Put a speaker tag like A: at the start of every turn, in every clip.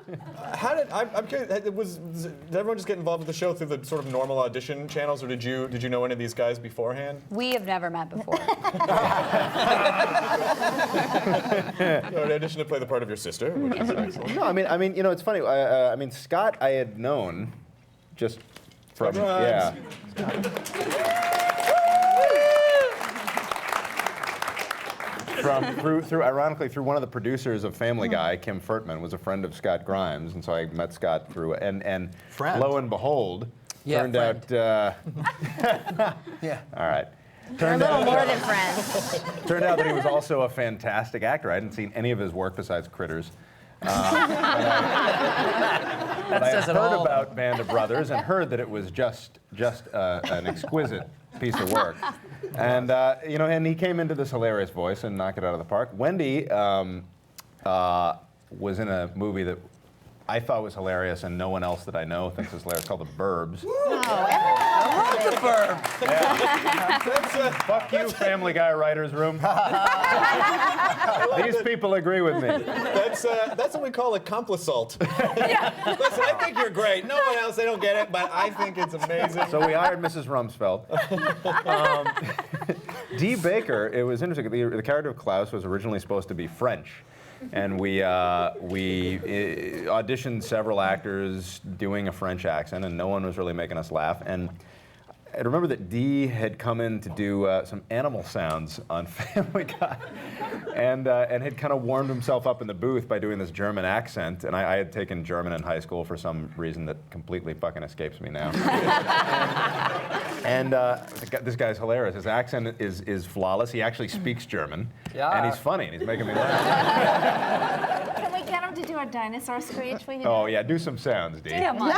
A: I'm curious, did everyone just get involved with the show through the sort of normal audition channels, or did you know any of these guys beforehand?
B: We have never met before.
A: An audition to play the part of your sister. Which is excellent.
C: No, I mean, you know, it's funny. I mean, Scott, I had known just from ironically through one of the producers of Family Guy, Kim Furtman, was a friend of Scott Grimes, and so I met Scott through and lo and behold, turned out. Yeah. All right.
B: We're a little more than friends.
C: Turned out that he was also a fantastic actor. I hadn't seen any of his work besides Critters. But I had heard about Band of Brothers and heard that it was just an exquisite piece of work. And you know, and he came into this hilarious voice and knocked it out of the park. Wendy was in a movie that I thought was hilarious, and no one else that I know thinks is hilarious, called The Burbs.
D: I love The Burbs.
C: Yeah. Fuck you, Family Guy writers' room. These people agree with me.
A: That's what we call a complisalt. Listen, I think you're great. No one else, they don't get it, but I think it's amazing.
C: So we hired Mrs. Rumsfeld. Dee Baker, it was interesting. The character of Klaus was originally supposed to be French. And we auditioned several actors doing a French accent, and no one was really making us laugh. And I remember that Dee had come in to do some animal sounds on Family Guy, and had kind of warmed himself up in the booth by doing this German accent. And I had taken German in high school for some reason that completely fucking escapes me now. And this guy's hilarious. His accent is flawless. He actually speaks German, and he's funny, and he's making me laugh.
E: Can we get him to do a dinosaur screech?
C: Oh yeah, do some sounds, Dee.
B: Come on.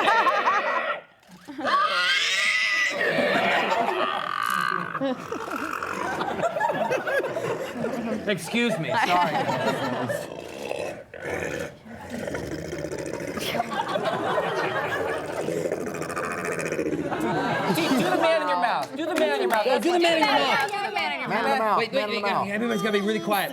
D: Excuse me, sorry. Do the man in your mouth. Do the man in your mouth. Do the man in your mouth.
B: Do the man in your
F: Man in the
B: mouth.
F: mouth.
D: Wait, everyone's got to be really quiet.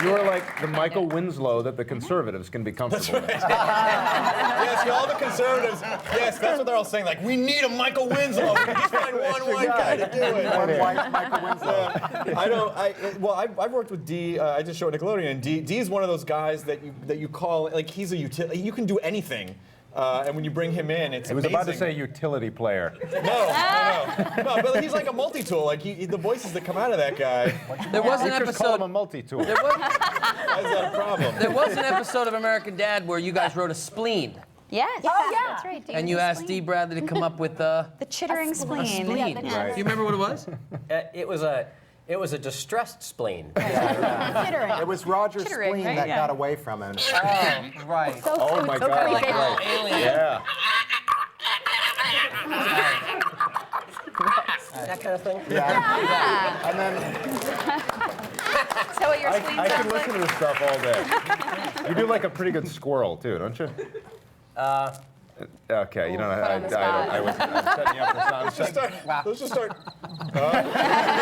C: You are like the Michael Winslow that the conservatives can be comfortable with.
A: Yes, all the conservatives. Yes, that's what they're all saying. Like, we need a Michael Winslow. We just find one white guy to do it.
F: One white Michael Winslow.
A: I've worked with Dee. I just showed Nickelodeon, and Dee's one of those guys that you call, like, he's a utility. You can do anything. And when you bring him in, it's amazing.
C: I was about to say utility player.
A: No, but he's like a multi-tool. Like the voices that come out of that guy.
D: There was an
C: Just call him
D: episode.
C: a multi-tool.
A: Why is that a problem?
D: There was an episode of American Dad where you guys wrote a spleen,
B: Yes.
E: Oh, yeah.
B: That's right.
D: and you asked Dee Bradley to come up with
B: The chittering spleen.
D: spleen.
B: Yeah,
D: Do you remember what it was?
G: It was a distressed spleen.
B: chittering.
F: It was Roger's
B: Chittering,
F: spleen
B: right?
F: that
B: Yeah.
F: got away from him.
D: Oh, right.
C: Oh my God!
B: creepy.
C: Right.
D: Alien.
C: Yeah.
G: That kind of thing.
F: Yeah. And then
B: So what your spleen
C: I can
B: sounds
C: listen
B: like?
C: to this stuff all day. You do like a pretty good squirrel too, don't you? Okay, you don't know.
B: Put on the spot.
C: I'm setting you up for something.
A: Let's just start.
C: There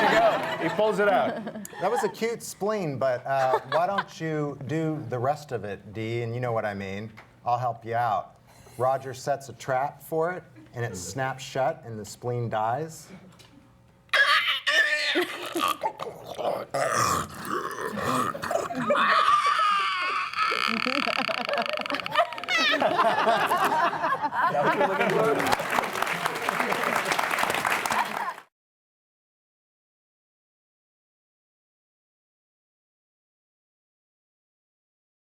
C: you go. He pulls it out.
F: that was a cute spleen, but why don't you do the rest of it, Dee? And you know what I mean. I'll help you out. Roger sets a trap for it, and it snaps shut, and the spleen dies.